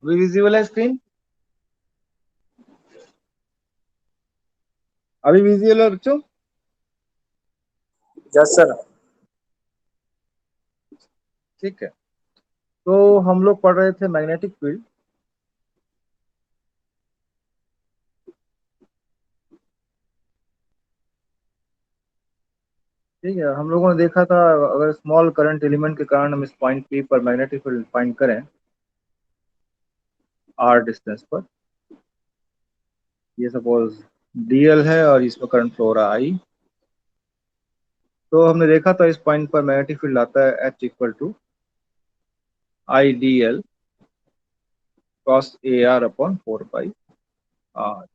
अभी विजिबल है स्क्रीन? अभी विजिबल है बच्चों? Yes sir. ठीक है, तो हम लोग पढ़ रहे थे मैग्नेटिक फील्ड। ठीक है, हम लोगों ने देखा था अगर स्मॉल करंट एलिमेंट के कारण हम इस पॉइंट पी पर मैग्नेटिक फील्ड फाइंड करें आर डिस्टेंस पर, ये सपोज डीएल है और इसमें करंट फ्लो हो रहा है आई, तो हमने देखा था इस पॉइंट पर मैग्नेटिक फील्ड आता है H equal to I D L cross A R upon 4 pi R.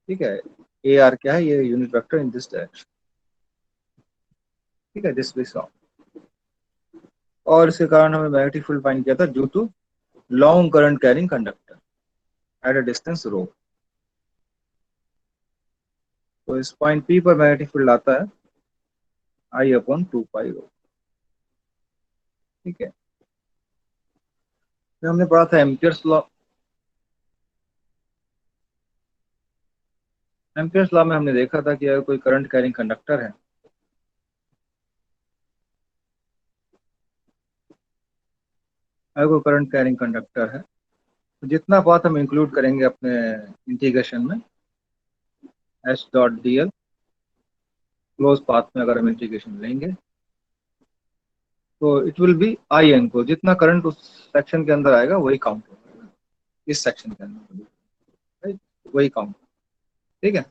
ठीक है, ए आर क्या है? ये unit vector in this direction. ठीक है, दिस वी सॉ। और इसके कारण हमें मैग्नेटिक फील्ड फाइंड किया था due to long current carrying conductor at a distance R. तो इस पॉइंट पी पर मैग्नेटिक फील्ड आता है आई अपॉन 2 पाई रो। ठीक है, फिर हमने पढ़ा था एम्पियर्स लॉ। एम्पियर्स लॉ में हमने देखा था कि अगर कोई करंट कैरिंग कंडक्टर है, अगर कोई करंट कैरिंग कंडक्टर है, तो जितना पाथ हम इंक्लूड करेंगे अपने इंटीग्रेशन में H dot D L close path में, अगर हम इंटीग्रेशन लेंगे तो it will be I N को जितना करंट उस सेक्शन के अंदर आएगा वही काउंट होगा इस सेक्शन के अंदर, right? वही काउंट। ठीक है,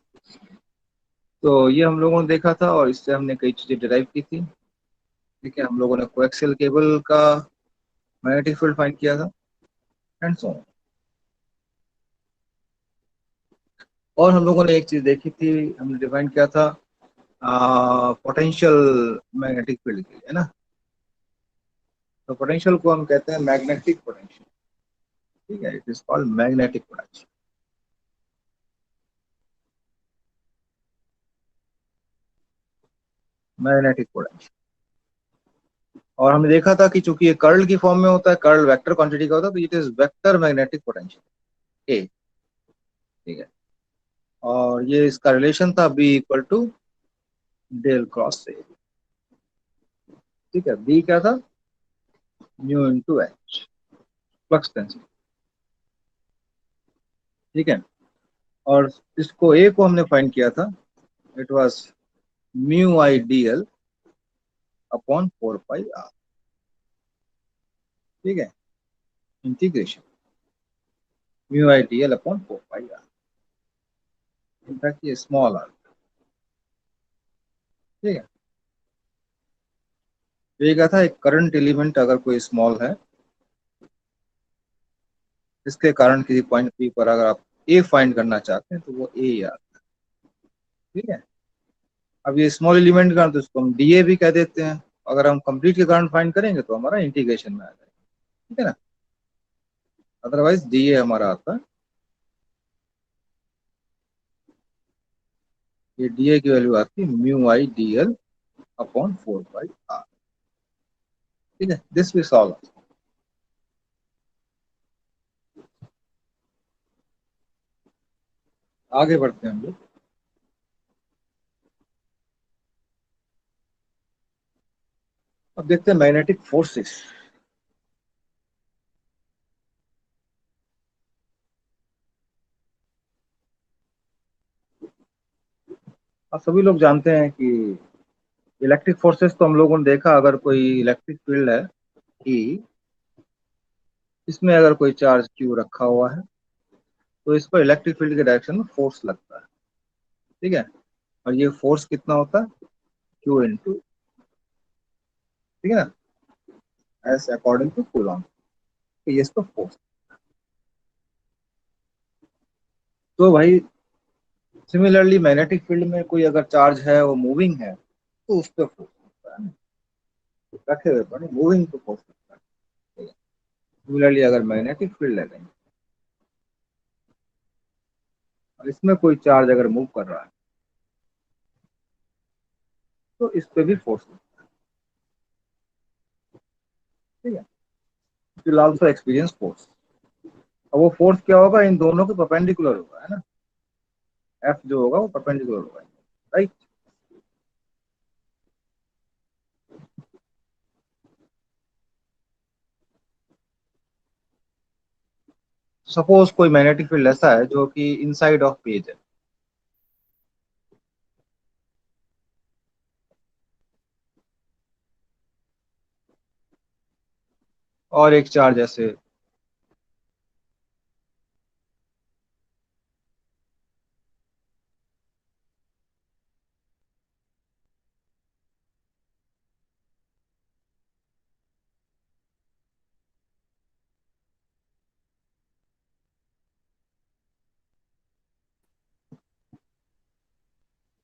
तो ये हम लोगों ने देखा था और इससे हमने कई चीजें डिराइव की थी। ठीक है, हम लोगों ने कोएक्सियल केबल का मैग्नेटिक फील्ड फाइंड किया था एंड सो ऑन। और हम लोगों ने एक चीज देखी थी, हमने डिफाइन किया था पोटेंशियल मैग्नेटिक फील्ड के लिए, है ना? तो पोटेंशियल को हम कहते हैं मैग्नेटिक पोटेंशियल। ठीक है, it is called magnetic potential. Magnetic potential. और हमने देखा था कि चूंकि ये कर्ल की फॉर्म में होता है, कर्ल वेक्टर क्वांटिटी का होता है, तो it is vector magnetic potential A. ठीक है, और ये इसका रिलेशन था B equal to del cross A. ठीक है, बी क्या था? Mu into H, flux density. ठीक है, और इसको ए को हमने फाइंड किया था, it was mu I D L upon 4 pi R. ठीक है, integration mu I D L upon 4 pi R, in fact ये स्मॉल आर। ठीक है, तो ये क्या था, एक करंट एलिमेंट अगर कोई स्मॉल है, इसके कारण किसी पॉइंट पी पर अगर आप ए फाइंड करना चाहते हैं तो वो ए आर। ठीक है, अब ये स्मॉल एलिमेंट का तो इसको हम डी ए भी कह देते हैं। अगर हम कंप्लीट के कारण फाइंड करेंगे तो हमारा इंटीग्रेशन में आ जाएगा। ठीक है ना, अदरवाइज डी ए हमारा आता है, ये डी ए की वैल्यू आती है mu I D L upon 4 pi R. ठीक है, दिस वी सॉल्व। आगे बढ़ते हैं हम लोग। अब देखते हैं मैग्नेटिक फोर्सेस। अब सभी लोग जानते हैं कि इलेक्ट्रिक फोर्सेस तो हम लोगों ने देखा, अगर कोई इलेक्ट्रिक फील्ड है कि इसमें अगर कोई चार्ज क्यू रखा हुआ है तो इस पर इलेक्ट्रिक फील्ड के डायरेक्शन में फोर्स लगता है। ठीक है, और ये फोर्स कितना होता है? क्यू इंटू, ठीक है ना, एस अकॉर्डिंग टू कूलॉम। तो ये इसका फोर्स। तो भाई सिमिलरली मैग्नेटिक फील्ड में कोई अगर चार्ज है वो मूविंग है तो उस पर फोर्स लगता है, रखे हुए पर मूविंग तो फोर्स लगता है। ठीक है, सिमिलरली अगर मैग्नेटिक फील्ड है कहीं और इसमें कोई चार्ज अगर मूव कर रहा है तो इस पे भी फोर्स लगता है। ठीक है, विल आल्सो एक्सपीरियंस फोर्स। अब वो फोर्स क्या होगा, इन दोनों के परपेंडिकुलर होगा, है ना। एफ जो होगा वो परपेंडिकुलर होगा, राइट। सपोज कोई मैग्नेटिक फील्ड ऐसा है जो कि इनसाइड ऑफ पेज है, और एक चार्ज ऐसे,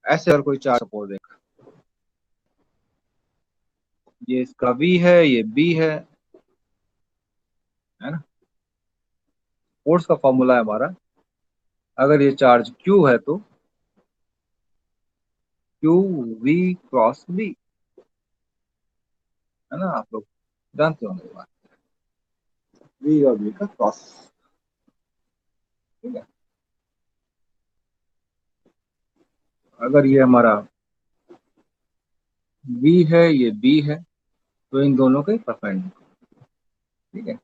ऐसे और कोई चार्ज सपोज है, ये इसका वी है, ये बी है ना। फोर्स का फॉर्मूला है हमारा, अगर ये चार्ज क्यू है तो क्यू वी क्रॉस बी, है ना। आप लोग जानते होंगे ये बात, वी और बी का क्रॉस, ठीक है। अगर ये हमारा वी है, ये बी है, तो इन दोनों के परपेंडिकुलर, ठीक है।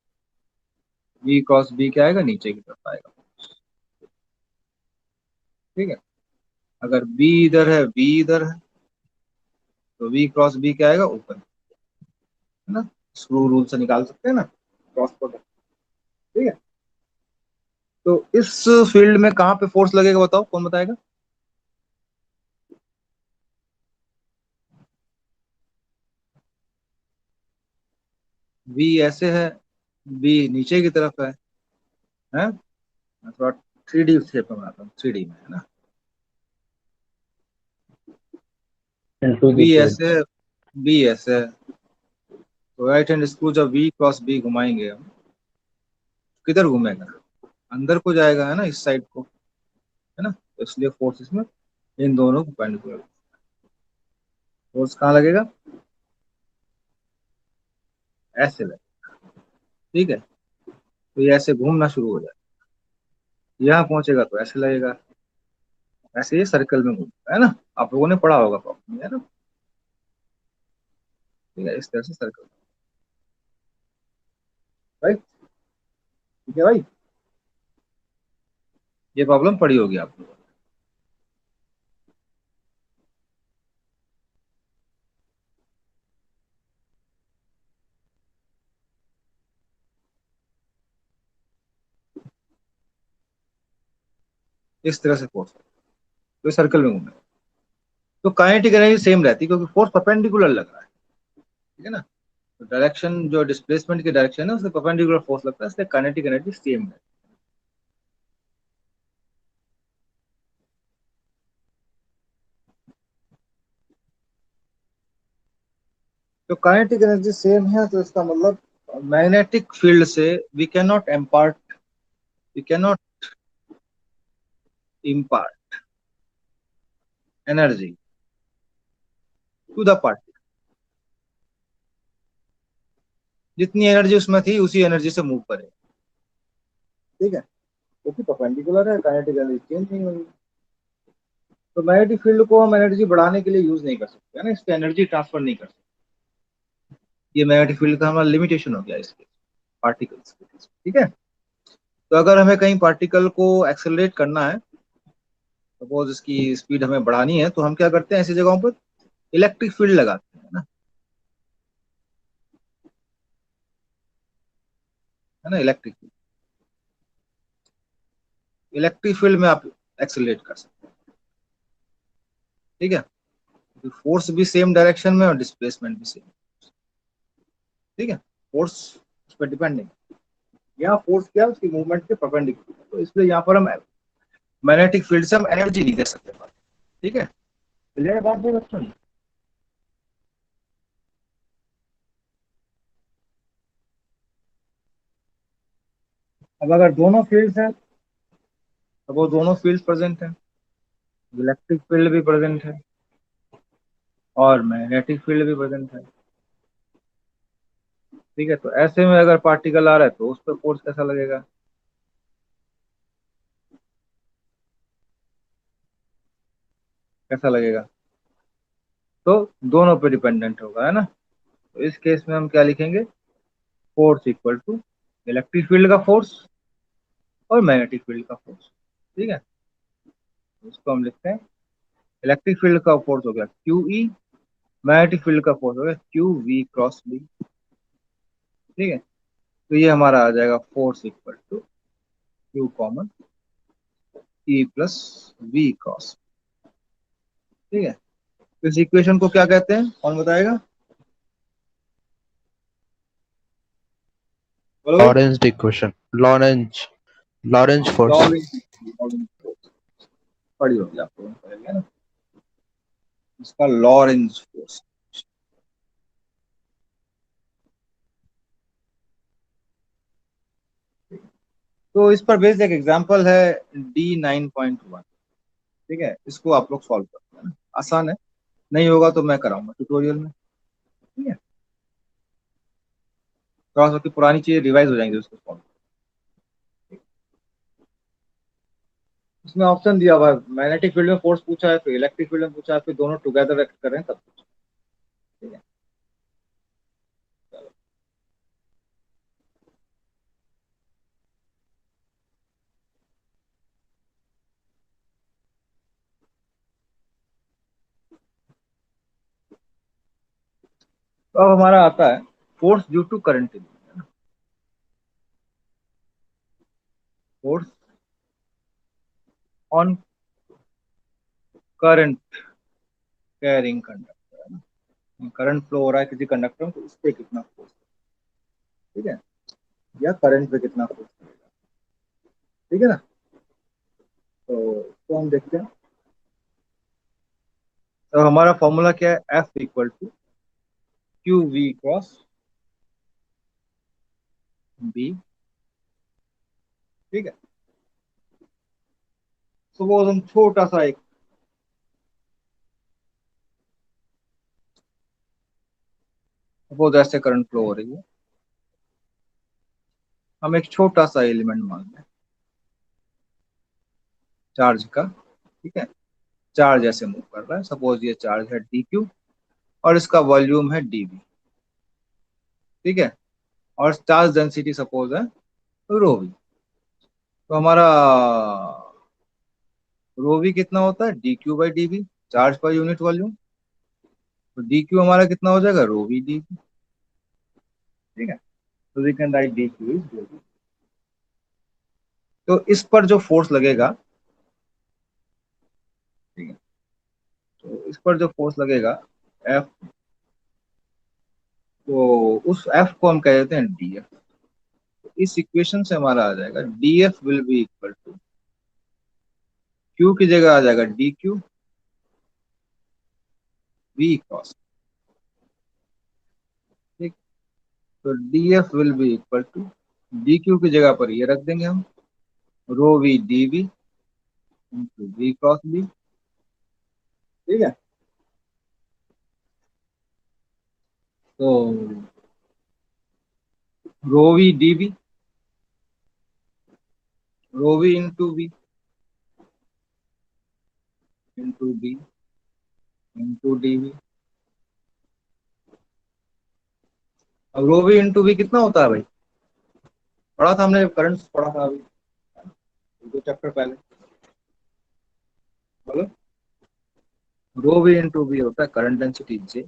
वी क्रॉस बी क्या आएगा, नीचे की तरफ आएगा, ठीक है। अगर बी इधर है, बी इधर है, तो वी क्रॉस बी क्या आएगा, ऊपर, है ना। स्क्रू रूल से निकाल सकते हैं ना, क्रॉस प्रोडक्ट, ठीक है। तो इस फील्ड में कहाँ पे फोर्स लगेगा, बताओ, कौन बताएगा। वी ऐसे है, बी नीचे की तरफ है। मैं थोड़ा 3D शेप में बनाता हूँ, 3D में, है ना। into the बी ऐसे page. है, बी ऐसे है, तो राइट हैंड स्क्रू जब वी क्रॉस बी घुमाएंगे हम, किधर घूमेगा, अंदर को जाएगा, है ना, इस साइड को, है ना। तो इसलिए फोर्स इसमें इन दोनों को परपेंडिकुलर, फोर्स कहाँ लगेगा, ऐसे लगेगा, ठीक है। तो ये ऐसे घूमना शुरू हो जाएगा, यहाँ पहुंचेगा तो ऐसे लगेगा, ऐसे ये सर्कल में घूमेगा, है ना। आप लोगों ने पढ़ा होगा प्रॉब्लम, है ना। ठीक है, इस तरह से सर्कल, राइट, ठीक है भाई। ये प्रॉब्लम पड़ी होगी आप लोगों ने। इस तरह से फोर्स, तो सर्कल में घूमेगा, तो काइनेटिक एनर्जी सेम रहती है, क्योंकि फोर्स परपेंडिकुलर लग रहा है, ठीक है ना। तो डायरेक्शन जो डिस्प्लेसमेंट की डायरेक्शन है उससे परपेंडिकुलर फोर्स लगता है, इसलिए काइनेटिक एनर्जी सेम है। तो काइनेटिक एनर्जी सेम है, तो इसका मतलब मैग्नेटिक फील्ड से we can not impart, we can not impart energy to the particle, जितनी एनर्जी उसमें थी उसी एनर्जी से मूव करे, ठीक है। क्योंकि परपेंडिकुलर है, काइनेटिक एनर्जी चेंज नहीं होगी। तो मैग्नेटिक फील्ड को हम एनर्जी बढ़ाने के लिए यूज नहीं कर सकते, है ना, इसको एनर्जी ट्रांसफर नहीं कर सकते। ये मैग्नेटिक फील्ड का हमारा लिमिटेशन हो गया इसके पार्टिकल्स के केस में, ठीक है। तो अगर हमें कहीं पार्टिकल को एक्सेलरेट करना है, सपोज इसकी स्पीड हमें बढ़ानी है, तो हम क्या करते हैं, ऐसी जगहों पर इलेक्ट्रिक फील्ड लगाते हैं ना, है ना। इलेक्ट्रिक फील्ड में आप एक्सेलरेट कर सकते हैं, ठीक है। तो फोर्स भी सेम डायरेक्शन में और डिस्प्लेसमेंट भी सेम, ठीक है। फोर्स उस पर डिपेंड नहीं, यहाँ फोर्स क्या है, उसकी मूवमेंट के परपेंडिकुलर, तो इसलिए यहाँ पर हम मैग्नेटिक फील्ड से हम एनर्जी नहीं दे सकते, ठीक है। क्लियर बात है बच्चों। अब अगर दोनों फील्ड्स हैं, अब वो दोनों फील्ड प्रेजेंट है, इलेक्ट्रिक फील्ड भी प्रेजेंट है और मैग्नेटिक फील्ड भी प्रेजेंट है, ठीक है, तो ऐसे में अगर पार्टिकल आ रहा है तो उस पर फोर्स कैसा लगेगा? कैसा लगेगा? तो दोनों पे डिपेंडेंट होगा, है ना। तो इस केस में हम क्या लिखेंगे? Force equal to electric field का फोर्स और मैग्नेटिक फील्ड का फोर्स। ठीक है, इसको हम लिखते हैं इलेक्ट्रिक फील्ड का फोर्स हो गया क्यू ई, मैग्नेटिक फील्ड का फोर्स हो गया क्यू वी क्रॉस बी। ठीक है, तो ये हमारा आ जाएगा force equal to Q common E plus V cross. ठीक है, तो इस इक्वेशन को क्या कहते हैं, कौन बताएगा? बोलो भाई। Lorentz equation. Lorentz force. Laurent force पढ़ी होगी आपको, पढ़ेंगे ना इसका लॉरेंस फोर्स। तो इस पर बेस्ड एक एग्जांपल है D9.1। ठीक है, इसको आप लोग सॉल्व करते हैं ना, आसान है। नहीं होगा तो मैं कराऊंगा ट्यूटोरियल में। ठीक है, थोड़ा सा की पुरानी चीजें रिवाइज हो जाएंगी उसको सॉल्व। इसमें ऑप्शन दिया हुआ है, मैग्नेटिक फील्ड में फोर्स पूछा है, फिर इलेक्ट्रिक फील्ड में पूछा है, फिर दोनों टुगेदर एक्ट कर रहे हैं तब पूछा। ठीक है, चलो। तो अब हमारा आता है force due to current. Force on current carrying conductor, है ना। करंट फ्लो हो रहा है किसी कंडक्टर में, तो उस पर कितना फोर्स। ठीक है, या करंट पे कितना फोर्स लगेगा। ठीक है ना। तो हम देखते हैं। तो हमारा फॉर्मूला क्या है? F equal to Q V cross B. ठीक है, सपोज हम छोटा सा एक, सपोज ऐसे करंट फ्लो हो रही है, हम एक छोटा सा एलिमेंट मान लें चार्ज का। ठीक है, चार्ज ऐसे मूव कर रहा है, सपोज ये चार्ज है डी क्यू और इसका वॉल्यूम है डीवी। ठीक है, और चार्ज डेंसिटी सपोज है रो वी। तो हमारा रो वी कितना होता है? D Q by D V, charge per unit volume. तो डी क्यू हमारा कितना हो जाएगा? Rho V D. ठीक है, तो we can write D Q is rho V. तो इस पर जो फोर्स लगेगा, ठीक है, तो इस पर जो फोर्स लगेगा एफ, तो उस एफ को हम कह देते हैं डी एफ। तो इस इक्वेशन से हमारा आ जाएगा D F will be equal to Q की जगह आ जाएगा डी क्यू वी क्रॉस। ठीक, तो D F will be equal to D Q की जगह पर ये रख देंगे हम, rho V D V into V cross B. ठीक है, तो rho V D V, rho V into B into D V. अब रो वी इंटू वी कितना होता है भाई? पढ़ा था हमने, करंट पढ़ा था अभी, दो चैप्टर पहले। बोलो। रो वी इंटू वी होता है current density J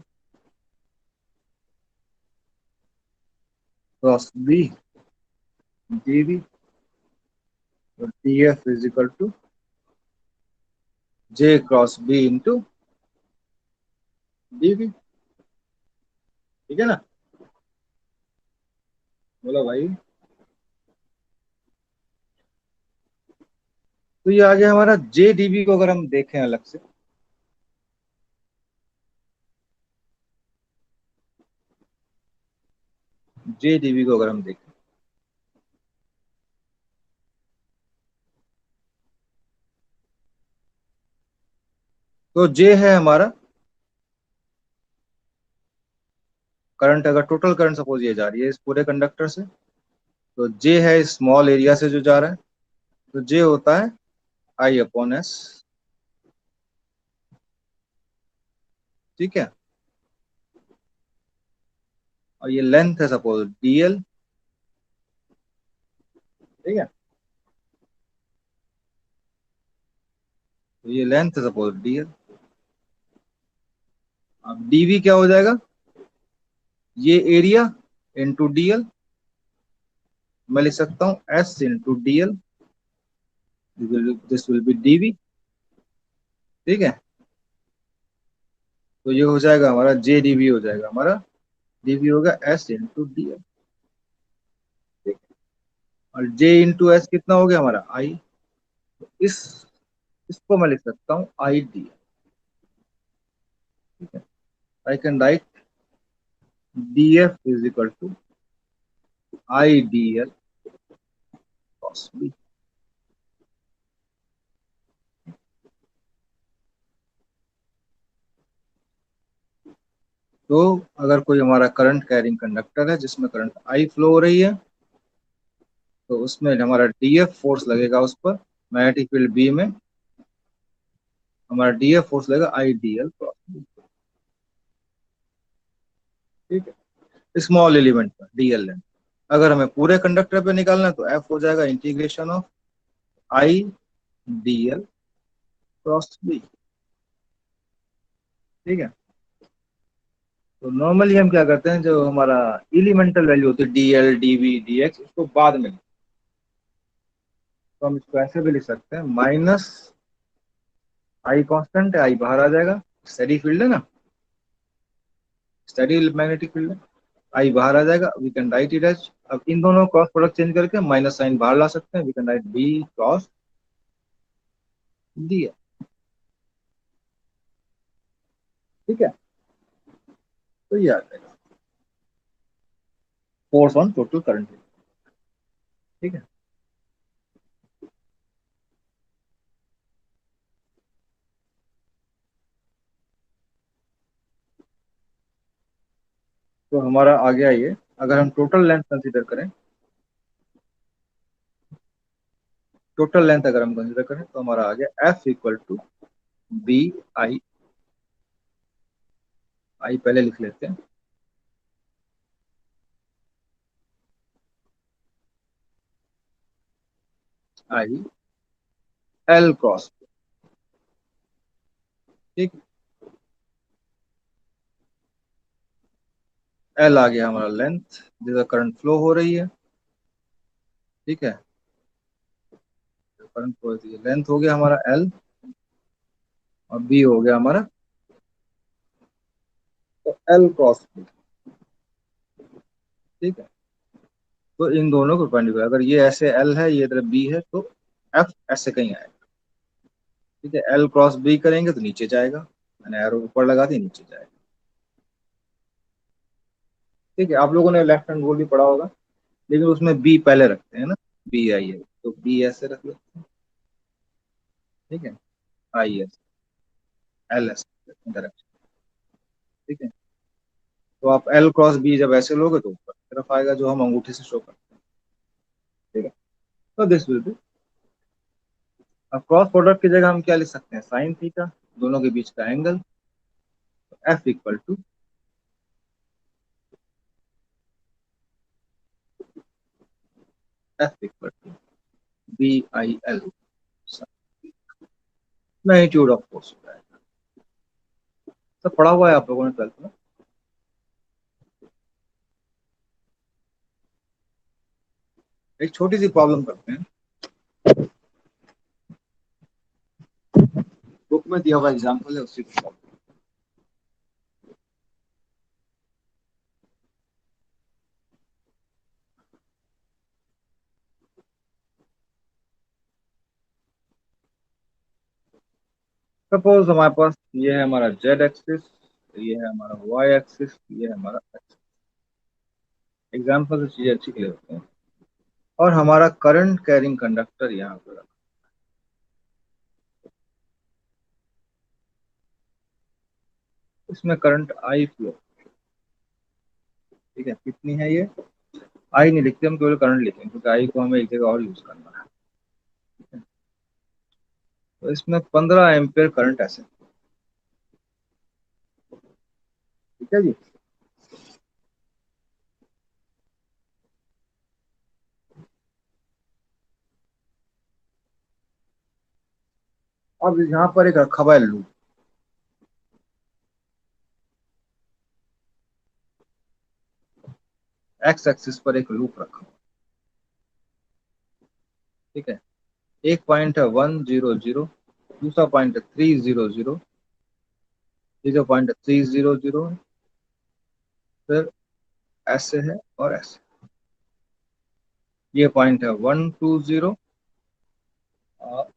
cross B D V, और D F is equal to J cross B into D V. ठीक है ना। बोलो भाई। तो ये आ गया हमारा जे डी वी को अगर हम देखें अलग से, जे डी वी को अगर हम देखें, तो जे है हमारा करंट अगर टोटल करंट सपोज ये जा रही है इस पूरे कंडक्टर से, तो जे है स्मॉल एरिया से जो जा रहा है, तो जे होता है आई अपॉन एस। ठीक है, और ये लेंथ है सपोज डीएल। ठीक है, तो ये लेंथ है सपोज डीएल। अब डीवी क्या हो जाएगा, ये एरिया इंटू डीएल। मैं लिख सकता हूँ S into DL, this will be DV. ठीक है, तो ये हो जाएगा हमारा जे डीवी हो जाएगा हमारा, डीवी होगा एस इंटू डीएल। ठीक है, और जे इंटू एस कितना हो गया हमारा आई। इस इसको मैं लिख सकता हूँ आई डी। ठीक है, I can write D F is equal to I D L cos B. तो अगर कोई हमारा करंट कैरिंग कंडक्टर है जिसमें करंट आई फ्लो हो रही है, तो उसमें हमारा डीएफ फोर्स लगेगा उस पर, मैग्नेटिक फील्ड बी में हमारा डीएफ फोर्स लगेगा I D L cross B. ठीक है, स्मॉल एलिमेंट पर डीएल लेंथ। अगर हमें पूरे कंडक्टर पे निकालना है तो एफ हो जाएगा integration of I D L cross B. ठीक है, तो नॉर्मली हम क्या करते हैं, जो हमारा एलिमेंटल वैल्यू होती है D L D V D X, उसको बाद में, तो हम इसको ऐसे भी लिख सकते हैं माइनस आई कांस्टेंट है, आई बाहर आ जाएगा, स्टेडी फील्ड है ना, स्टेडी मैग्नेटिक फील्ड है, आई बाहर आ जाएगा, we can write it as, अब इन दोनों क्रॉस प्रोडक्ट चेंज करके माइनस साइन बाहर ला सकते हैं, we can write B cross D है। ठीक है, तो ये आ जाएगा फोर्स ऑन टोटल करंट। ठीक है, तो हमारा आ गया ये। अगर हम टोटल लेंथ कंसीडर करें, टोटल लेंथ अगर हम कंसीडर करें तो हमारा आ गया F equal to B I. I पहले लिख लेते हैं, आई एल क्रॉस। ठीक, एल आ गया हमारा लेंथ जिसका करंट फ्लो हो रही है। ठीक है, करंट फ्लो होती है, लेंथ हो गया हमारा एल, और बी हो गया हमारा तो एल क्रॉस बी। ठीक है, तो इन दोनों को परपेंडिकुलर, अगर ये ऐसे एल है ये इधर बी है, तो एफ ऐसे कहीं आएगा। ठीक है, एल क्रॉस बी करेंगे तो नीचे जाएगा, मैंने एरो ऊपर लगा दी, नीचे जाएगा। ठीक है, आप लोगों ने लेफ्ट हैंड रूल भी पढ़ा होगा, लेकिन उसमें बी पहले रखते हैं ना, बी आई है तो बी ऐसे रख लेते हैं। ठीक है, I S L S direction. ठीक है, तो आप एल क्रॉस बी जब ऐसे लोगे तो ऊपर की तरफ आएगा, जो हम अंगूठे से शो करते हैं। ठीक है, तो दिस विल बी, अब क्रॉस प्रोडक्ट की जगह हम क्या लिख सकते हैं, साइन थीटा, दोनों के बीच का angle, F equal to F equal to B I L, magnitude of force होता है। सब पढ़ा हुआ है आप लोगों ने 12th में। एक छोटी सी प्रॉब्लम करते हैं, बुक में दिया हुआ एग्जाम्पल है उसी को। सपोज हमारे पास ये है हमारा जेड एक्सिस, ये है हमारा वाई एक्सिस, ये है हमारा एक्सिस। एग्जाम्पल से चीजें अच्छी क्लियर होती हैं। और हमारा करंट कैरिंग कंडक्टर यहाँ पर रखा। इसमें करंट आई फ्लो, ठीक है, कितनी है ये, आई नहीं लिखते हम, केवल करंट लिखेंगे क्योंकि आई को हमें एक जगह और यूज करना है। तो इसमें 15 एम्पियर करंट ऐसे, ठीक है जी। अब यहाँ पर एक रखा हुआ है लूप, एक्स एक्सिस पर एक लूप रखा हुआ, ठीक है। एक पॉइंट है 100, दूसरा पॉइंट है 300, तीसरा पॉइंट है 300, फिर ऐसे है और ऐसे। ये पॉइंट है 120, और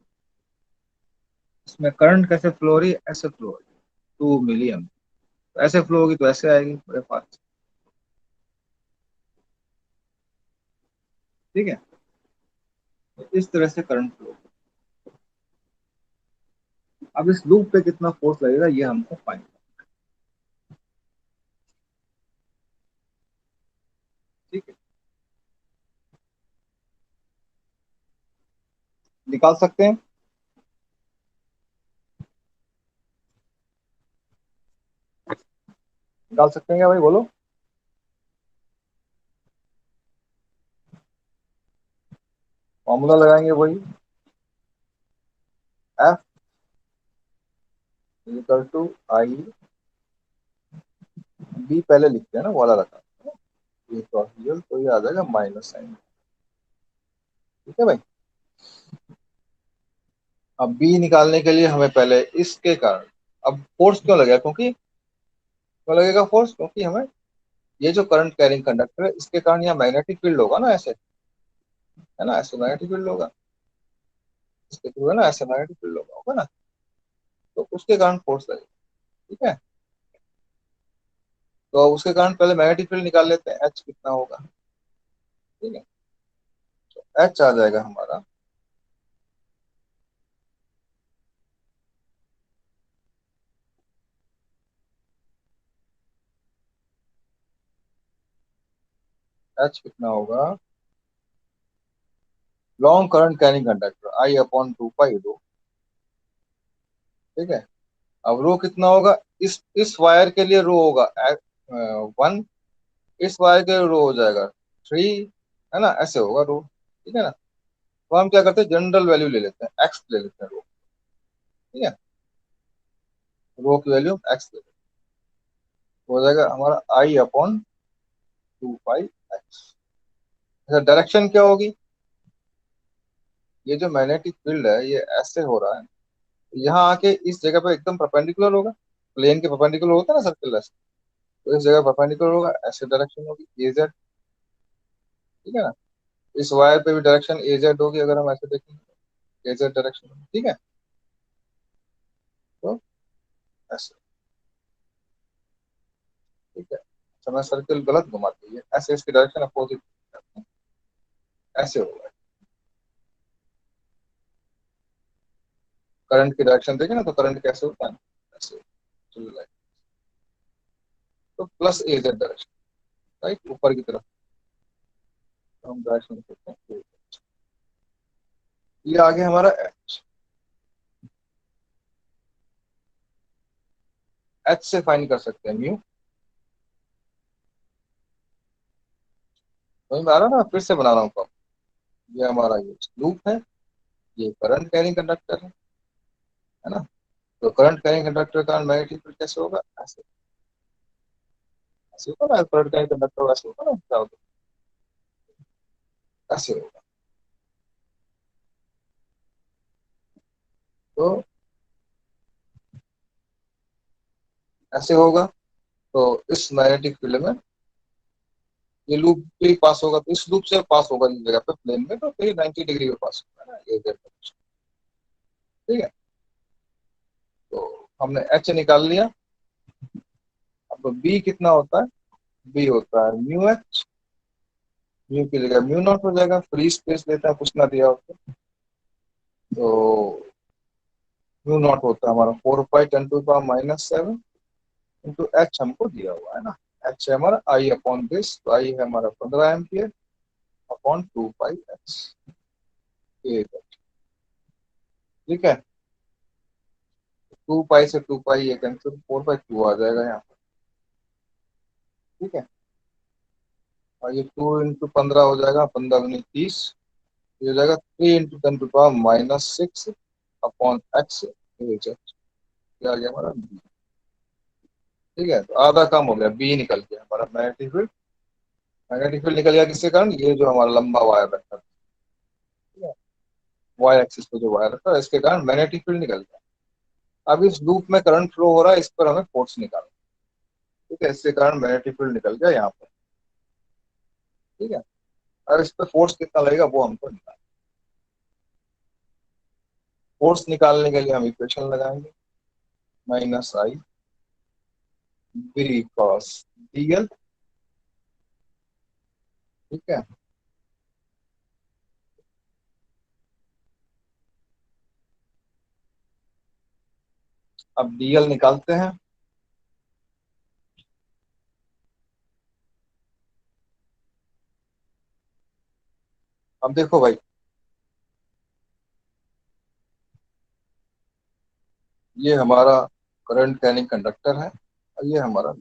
इसमें करंट कैसे फ्लो हो रही है, ऐसे फ्लो हो रही है, 2 मिली एम्प। ऐसे फ्लो होगी तो ऐसे आएगी बड़े फास्ट, ठीक है। तो इस तरह से करंट फ्लो। अब इस लूप पे कितना फोर्स लगेगा ये हमको फाइंड, ठीक है। निकाल सकते हैं, निकाल सकते हैं क्या भाई, बोलो। फॉर्मूला लगाएंगे वही, F equal to I, B पहले लिखते हैं ना, वाला रखा ये तो ये आ जाएगा माइनस साइन, ठीक है भाई। अब बी निकालने के लिए हमें पहले इसके कारण, अब फोर्स क्यों लगेगा, क्यों लगेगा फोर्स, क्योंकि हमें ये जो करंट कैरिंग कंडक्टर है इसके कारण यहाँ मैग्नेटिक फील्ड होगा ना, ऐसे है ना, ऐसे मैग्नेटिक फील्ड होगा, इसके थ्रू है ना, ऐसे मैग्नेटिक फील्ड होगा ना, तो उसके कारण फोर्स लगेगा, ठीक है। तो उसके कारण पहले मैग्नेटिक फील्ड निकाल लेते हैं, एच कितना होगा, ठीक है। एच आ जाएगा हमारा, एच कितना होगा, long current carrying conductor I upon 2 पाई रो, ठीक है। अब रो कितना होगा, इस वायर के लिए रो होगा 1, इस वायर के लिए रो हो जाएगा 3, है ना, ऐसे होगा रो, ठीक है ना। तो हम क्या करते हैं, जनरल वैल्यू ले लेते हैं, एक्स ले लेते हैं रो, ठीक है। रो की वैल्यू एक्स ले लेते हैं, हो जाएगा हमारा आई अपॉन 2 पाई एक्स। अच्छा, डायरेक्शन क्या होगी, ये जो मैग्नेटिक फील्ड है ये ऐसे हो रहा है, यहाँ आके इस जगह पे एकदम परपेंडिकुलर होगा, प्लेन के परपेंडिकुलर होता है ना सर्कल, तो इस जगह परपेंडिकुलर होगा, ऐसे डायरेक्शन होगी एजेड, ठीक है ना। इस वायर पे भी डायरेक्शन एजेड होगी, अगर हम ऐसे देखेंगे एजेड डायरेक्शन होगी, ठीक है। तो ऐसे, ठीक है। अच्छा, मैं सर्कल गलत घुमाती है, ऐसे इसकी डायरेक्शन अपोजिट, ऐसे होगा। करंट की डायरेक्शन देखें ना, तो करंट कैसे होता है, ऐसे चल रहा है, तो प्लस एजेड डायरेक्शन, राइट, ऊपर की तरफ, तो हम डायरेक्शन देखते हैं, ये आगे हमारा एच, एच से फाइन कर सकते हैं म्यू, वही आ रहा है ना, फिर से बना रहा हूँ। ये हमारा ये लूप है, ये करंट कैरिंग कंडक्टर है ना। तो करंट कैरिंग कंडक्टर का मैग्नेटिक फील्ड कैसे होगा, ऐसे, ऐसे होगा ना, करंट कैरिंग कंडक्टर ऐसे होगा ना, क्या होगा, ऐसे होगा। तो ऐसे होगा, तो इस मैग्नेटिक फील्ड में ये लूप भी पास होगा, तो इस लूप से पास होगा इस जगह पे प्लेन में, तो फिर 90 डिग्री में पास होगा ना, ये ठीक है। तो हमने एच निकाल लिया। अब बी कितना होता है, बी होता है म्यू एच, म्यू की जगह म्यू नॉट हो जाएगा, फ्री स्पेस लेता है, कुछ ना दिया होता, तो म्यू नॉट होता है हमारा 4 pi 10 to the power -7 into H हमको दिया हुआ है ना, एच है हमारा आई अपॉन दिस, तो आई है हमारा 15 एम्पियर अपॉन 2 पाई एच। ठीक है, 2 पाई से 2 पाई ये कैंसिल, 4/2 आ जाएगा यहाँ पर। ठीक है, और ये 2 × 15 हो जाएगा, 15×30, ये हो जाएगा 3 × 10⁻⁻6 अपॉन एक्स। ये आ गया हमारा B। ठीक है, तो आधा कम हो गया, बी निकल गया हमारा मैग्नेटिक फील्ड। मैग्नेटिक फील्ड निकल गया किसके कारण, ये जो हमारा लंबा वायर रखा था, ठीक है, वाई एक्सिस पे जो वायर रखा है इसके कारण मैग्नेटिक फील्ड निकल गया। अब इस लूप में करंट फ्लो हो रहा है, इस पर हमें फोर्स निकालना। ठीक है, इसके कारण मैग्नेटिक फील्ड निकल गया यहाँ पर। ठीक है, अब इस पर फोर्स कितना लगेगा वो हमको निकालना। फोर्स निकालने के लिए हम इक्वेशन लगाएंगे, -I बी कॉस dl। ठीक है, अब dl निकालते हैं। अब देखो भाई, ये हमारा करंट कैरिंग कंडक्टर है और ये हमारा,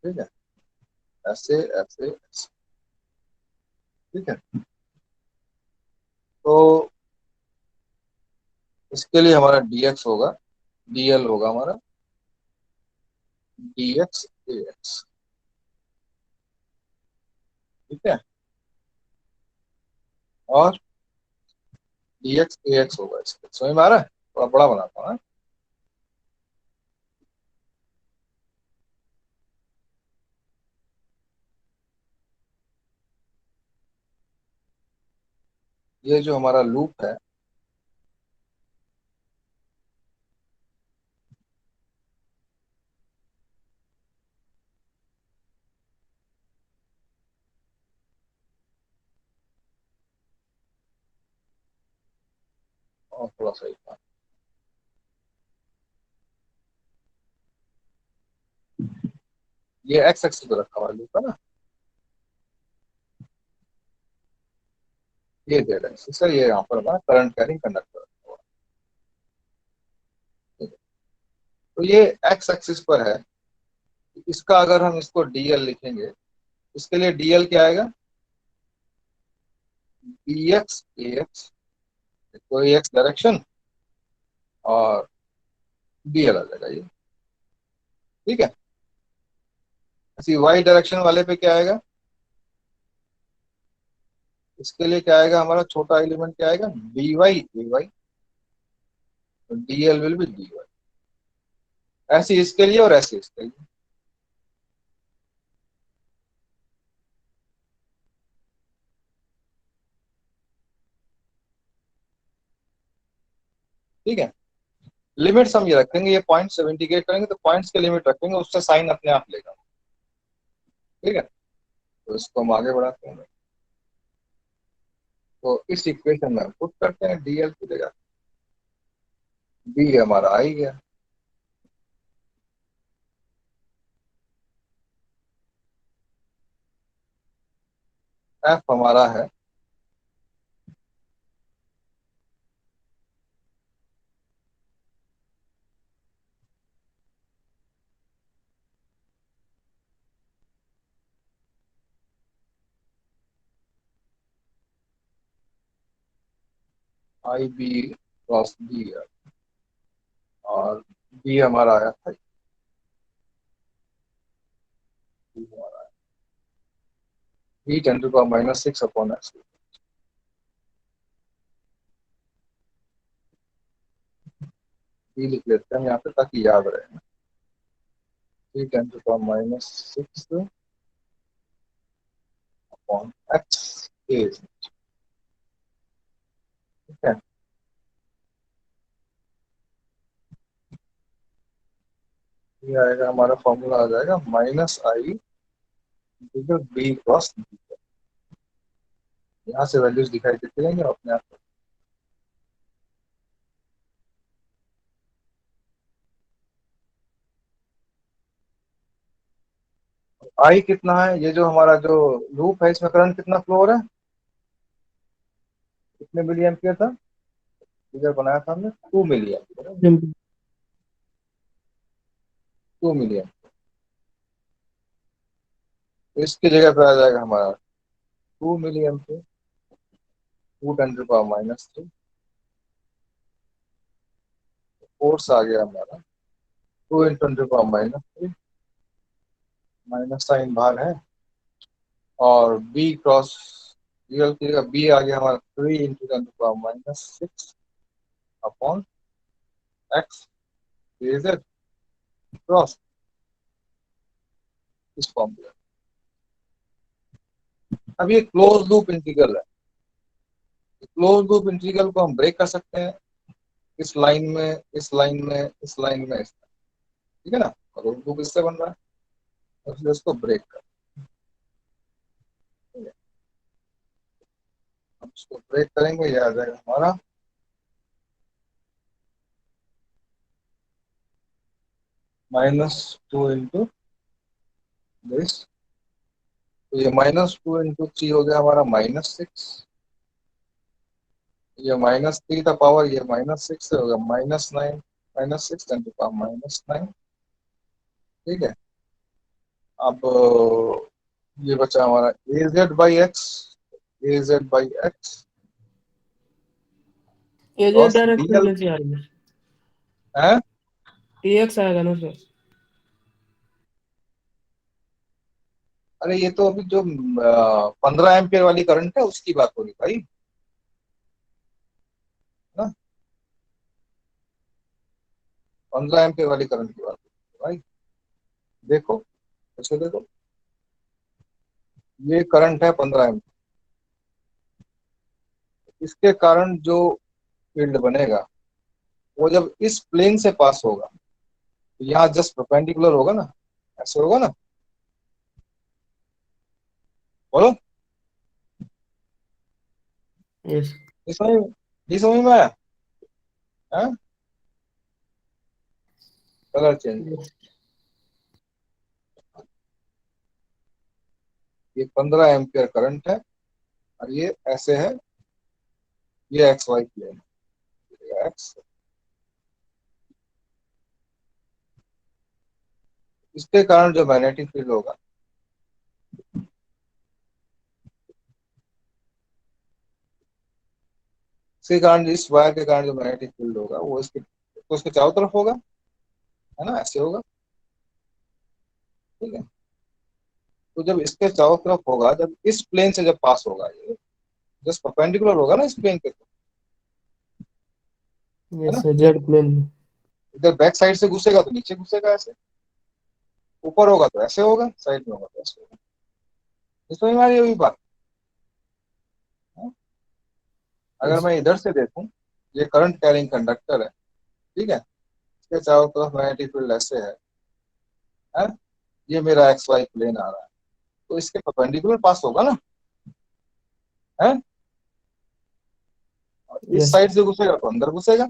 ठीक है, ऐसे ऐसे ऐसे। ठीक है, तो इसके लिए हमारा dx होगा, dl होगा हमारा dx ax। ठीक है, और dx ax होगा, इसके समझ में आ रहा है, थोड़ा बड़ा बनाता हूँ, हाँ? ये जो हमारा लूप है, और थोड़ा सा था, ये एक्स एक्सिस पे रखा हुआ लूप है ना, ये जेड एक्सिस है, ये यहाँ पर हमारा करंट कैरिंग कंडक्टर रखा हुआ है। ठीक है? तो ये एक्स एक्सिस पर है, इसका अगर हम इसको dl लिखेंगे, इसके लिए dl क्या आएगा, bx ax, तो ax डायरेक्शन और dl आ जाएगा ये। ठीक है, ऐसी y डायरेक्शन वाले पे क्या आएगा, इसके लिए क्या आएगा, हमारा छोटा एलिमेंट क्या आएगा, dy ay, dl will be dy। ऐसे इसके लिए और ऐसे इसके लिए। ठीक है, लिमिट्स हम ये रखेंगे, ये पॉइंट्स जब इंटीग्रेट करेंगे तो पॉइंट्स के लिमिट रखेंगे, उससे साइन अपने आप लेगा। ठीक है, तो इसको हम आगे बढ़ाते हैं। तो इस इक्वेशन में पुट करते हैं dl की जगह, b हमारा आ ही गया, f हमारा है आई बी क्रॉस डी, और b हमारा आया था, b हमारा b 10⁻⁻6 अपॉन एक्स। b लिख लेते हैं यहाँ पे ताकि याद रहे, b 10⁻⁻6 अपॉन एक्स। ठीक है, ये आएगा हमारा फॉर्मूला, आ जाएगा -I बी क्रॉस डी। यहाँ से वैल्यूज दिखाई देते रहेंगे अपने आप। आई कितना है, ये जो हमारा जो लूप है इसमें करंट कितना फ्लो हो रहा है, कितने मिली एम्पियर था, फिगर बनाया था हमने 2 मिली एम्पियर, 2 मिली एम्पियर। तो इसकी जगह पे आ जाएगा हमारा 2 मिली एम्पियर, 2 × 10⁻³ फोर्स आ गया हमारा 2 × 10⁻³ माइनस साइन बाहर है, और बी क्रॉस रियल की जगह बी आ गया हमारा 3 × 10⁻⁶ अपॉन एक्स इज क्रॉस इस फॉर्मूला। अब ये क्लोज लूप इंटीग्रल है, क्लोज लूप इंटीग्रल को हम ब्रेक कर सकते हैं इस लाइन में, इस लाइन में, इस लाइन में, ठीक है ना, क्लोज लूप इससे बन रहा है, और फिर इसको ब्रेक कर, ठीक है? हम इसको ब्रेक करेंगे, ये आ जाएगा हमारा -2 × दिस, तो ये -2 × 3 हो गया हमारा -6, ये -3 का पावर, ये -6 से होगा -9, -6 × -9, ठीक है। अब ये बचा हमारा AZ/X, AZ/X aged cross direct DL कैसे आ रही है? है। टीएक्स आएगा ना सर? अरे ये तो अभी जो 15 एम्पियर वाली करंट है उसकी बात हो रही भाई, ना, 15 एम्पियर वाली करंट की बात हो रही भाई। देखो, ऐसे देखो, ये करंट है 15 एम्पियर, इसके कारण जो फील्ड बनेगा वो जब इस प्लेन से पास होगा तो यहाँ जस्ट परपेंडिकुलर होगा ना, ऐसे होगा ना, बोलो, यस। ये समझ में आया, हाँ? कलर चेंज, ये 15 एम्पियर करंट है, और ये ऐसे है, ये XY प्लेन है, एक्स, इसके कारण जो मैग्नेटिक फील्ड होगा, इसके कारण, इस वायर के कारण जो मैग्नेटिक फील्ड होगा वो इसके, तो उसके चारों तरफ होगा, है ना, ऐसे होगा, ठीक है। तो जब इसके चारों तरफ होगा, जब इस प्लेन से जब पास होगा, ये जस्ट परपेंडिकुलर होगा ना इस प्लेन के, है यस ना, सर, जेड प्लेन में। इधर बैक साइड से घुसेगा तो नीचे घुसेगा ऐसे, ऊपर होगा तो ऐसे होगा, साइड में होगा तो ऐसे होगा, इसमें हमारी वही बात है। अगर यस। मैं इधर से देखूं, ये करंट कैरिंग कंडक्टर है, ठीक है, इसके चारों तरफ मैग्नेटिक फील्ड ऐसे है, ये मेरा XY प्लेन आ रहा है, तो इसके परपेंडिकुलर पास होगा ना, है, और इस यस। साइड से घुसेगा तो अंदर घुसेगा,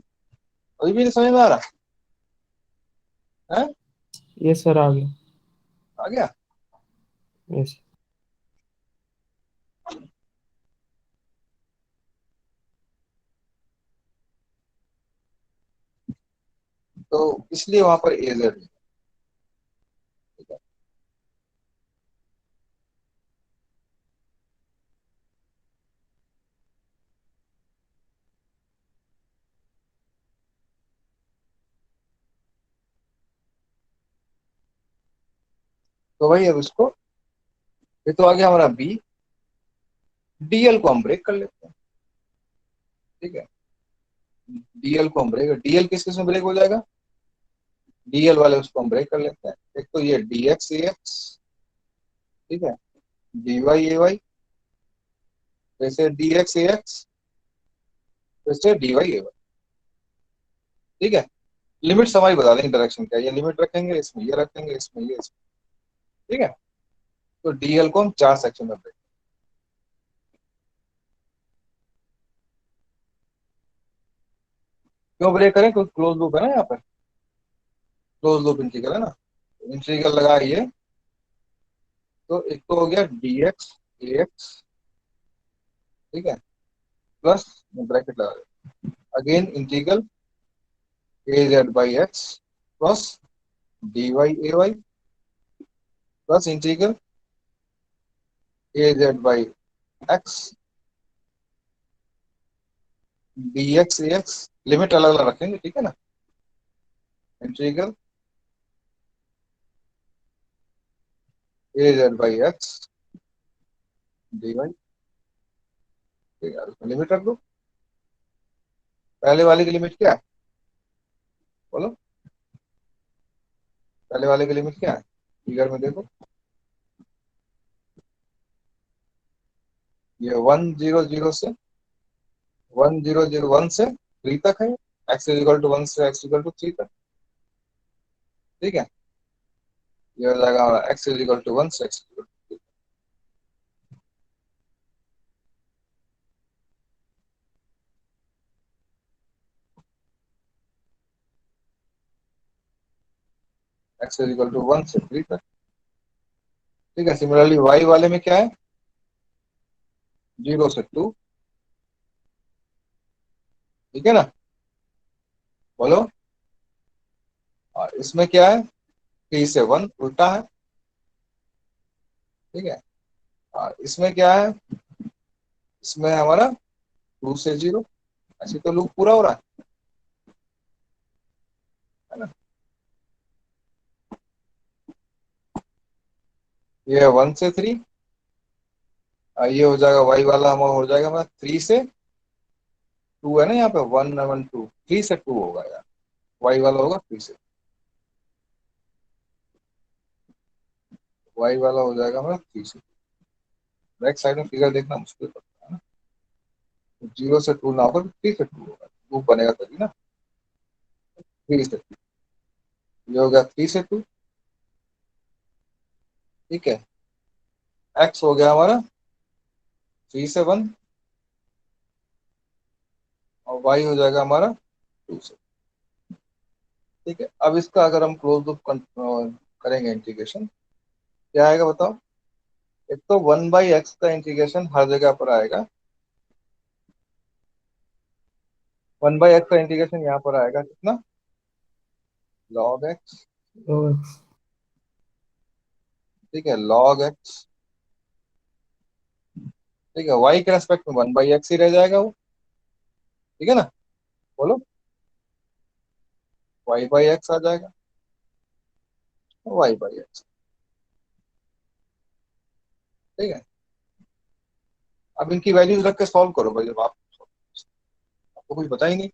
अभी भी नहीं समझ में आ रहा है? यस सर, आ गया। आ गया। यस। तो इसलिए वहां पर AZ, ठीक है। तो भाई अब इसको, ये तो आ गया हमारा B, DL को हम ब्रेक कर लेते हैं, ठीक है, DL को हम ब्रेक, DL किस किस में ब्रेक हो जाएगा, DL वाले उसको हम ब्रेक कर लेते हैं, एक तो ये DX AX, ठीक है, DY AY, जैसे DX AX, जैसे DY AY, ठीक है। लिमिट हमारी बता देंगे डायरेक्शन क्या, ये लिमिट रखेंगे, इसमें ये रखेंगे, इसमें ये, इसमें, ठीक है। तो DL को हम 4 सेक्शन में ब्रेक, क्यों ब्रेक करें, क्योंकि क्लोज लूप है ना यहाँ पर, क्लोज लूप इंटीग्रल है ना, इंटीग्रल लगाइए तो एक तो हो गया dx ax, ठीक है, प्लस ब्रैकेट लगा again integral az by x plus dy ay plus integral az by x dx ax, limit अलग अलग रखेंगे, ठीक है ना, integral az by x dy, ठीक है, उसमें लिमिट रख दो। पहले वाले की लिमिट क्या है, बोलो, पहले वाले की लिमिट क्या है, फिगर में देखो, ये 1 0 0 से 1 0 0 1 से 3 तक है, x इक्वल टू 1 से x इक्वल टू 3 तक, ठीक है, ये हो जाएगा x इक्वल टू 1 से x equal to 3, x equal to 1 से 3 तक, ठीक है। सिमिलरली y वाले में क्या है, 0 से 2, ठीक है ना, बोलो, और इसमें क्या है, 3 से 1 उल्टा है, ठीक है, और इसमें क्या है, इसमें हमारा 2 से 0, ऐसे तो लूप पूरा हो रहा है ना, ये 1 से 3, ये हो जाएगा y वाला हमारा हो जाएगा हमारा 3 से 2 है ना, यहाँ पे 1 1 2, 3 से 2 होगा यार, y वाला होगा 3 से, y वाला हो जाएगा हमारा 3 से, बैक साइड में फिगर देखना मुश्किल पड़ता है ना, 0 से 2 ना होगा, 3 से 2 होगा, लूप बनेगा तभी ना, 3 से 2, ये हो गया 3 से 2, ठीक है, x हो गया हमारा 3 से 1 और y हो जाएगा हमारा 2 से, ठीक है। अब इसका अगर हम क्लोज लूप करेंगे इंटीग्रेशन, क्या आएगा बताओ, एक तो 1/x का इंटीग्रेशन हर जगह पर आएगा, 1/x का इंटीग्रेशन यहाँ पर आएगा कितना, log x, log x, ठीक है, log x, ठीक है, y के रेस्पेक्ट में 1/x ही रह जाएगा वो, ठीक है ना, बोलो, y/x आ जाएगा, y/x, ठीक है। अब इनकी वैल्यूज रख के सॉल्व करो भाई, जब आपको कुछ पता ही नहीं,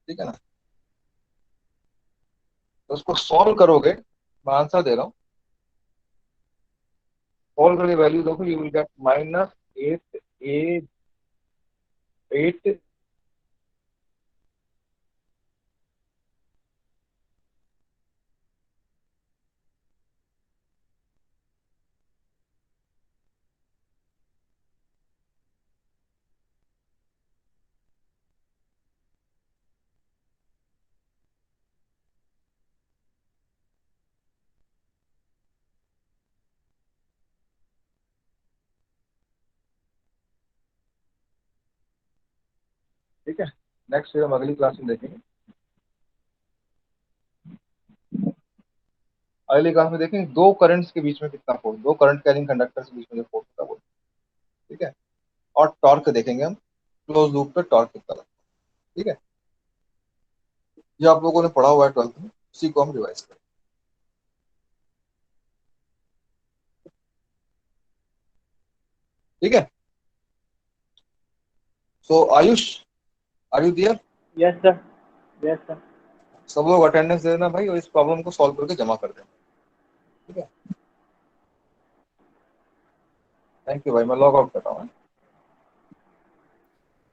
ठीक है ना, तो उसको सॉल्व करोगे, मैं आंसर दे रहा हूँ, सॉल्व करके वैल्यू देखो, यू विल गेट -8 ठीक है। नेक्स्ट फिर हम अगली क्लास में देखेंगे, अगली क्लास में देखेंगे दो करंट्स के बीच में कितना फोर्स, दो करंट कैरिंग कंडक्टर्स के बीच में जो फोर्स होता है वो, ठीक है, और टॉर्क देखेंगे हम, क्लोज लूप पे टॉर्क कितना लगता है, ठीक है, ये आप लोगों ने पढ़ा हुआ है 12th में, उसी को हम रिवाइज करें, ठीक है। So Ayush, are you there, yes sir, yes sir. सब लोग अटेंडेंस दे देना भाई, और इस प्रॉब्लम को सॉल्व करके जमा कर देना, ठीक है, थैंक यू भाई, मैं लॉग आउट कर रहा हूँ।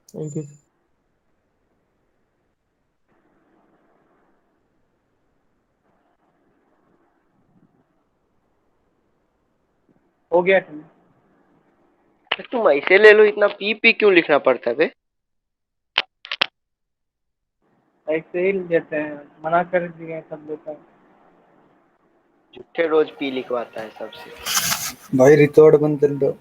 thank you। हो गया सर। तुम ऐसे ले लो, इतना पी पी क्यों लिखना पड़ता है बे? ऐसे ही देते हैं, मना कर दिए सब लोग का। झूठे रोज पी लिखवाता है सबसे। भाई रिकॉर्ड बंद कर दो।